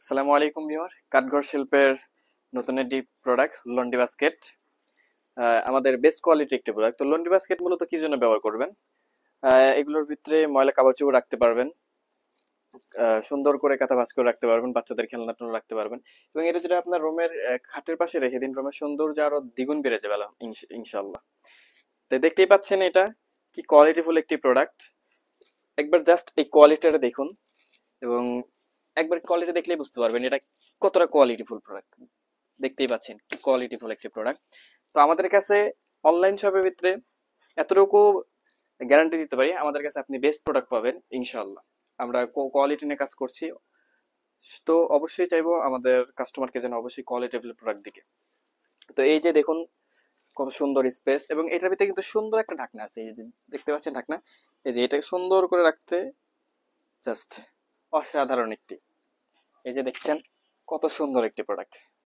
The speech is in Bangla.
আসসালামু আলাইকুম ভিউয়ার, কাঠঘর শিল্পের নতুন একটি প্রোডাক্ট লন্ড্রি বাস্কেট। আমাদের বেস্ট কোয়ালিটি একটি প্রোডাক্ট। তো লন্ড্রি বাস্কেট মূলত কি জন্য ব্যবহার করবেন? এগুলোর ভিতরে ময়লা কাপড় চোপড় রাখতে পারবেন, সুন্দর করে কাঁথা ভাঁজ করে রাখতে পারবেন, বাচ্চাদের খেলনা টেলনা রাখতে পারবেন। এবং এটা যদি আপনার রুমের খাটের পাশে রেখে দিন, রুমের সৌন্দর্য আরো দ্বিগুণ বেড়ে যাবে ইনশাল্লাহ। তো দেখতেই পাচ্ছেন এটা কি কোয়ালিটিফুল একটি প্রোডাক্ট। একবার জাস্ট এই কোয়ালিটিটা দেখুন, এবং একবার কোয়ালিটি দেখলেই বুঝতে পারবেন এটা কতটা কোয়ালিটিফুল প্রোডাক্ট। দেখতেই পাচ্ছেন কি কোয়ালিটিফুল একটি প্রোডাক্ট। তো আমাদের কাছে অনলাইন শপের ভিতরে এতটুকু গ্যারান্টি দিতে পারি, আমাদের কাছে আপনি বেস্ট প্রোডাক্ট পাবেন ইনশাআল্লাহ। আমরা কোয়ালিটি নিয়ে কাজ করছি, তো অবশ্যই চাইবো আমাদের কাস্টমারকে যেন অবশ্যই কোয়ালিটিফুল প্রোডাক্ট দিকে। তো এই যে দেখুন কত সুন্দর স্পেস, এবং এটার ভিতরে কিন্তু সুন্দর একটা ঢাকনা আছে। এই যে দেখতে পাচ্ছেন ঢাকনা, এই যে এটা সুন্দর করে রাখতে জাস্ট অসাধারণ একটি, এই যে দেখছেন কত সুন্দর একটি প্রোডাক্ট।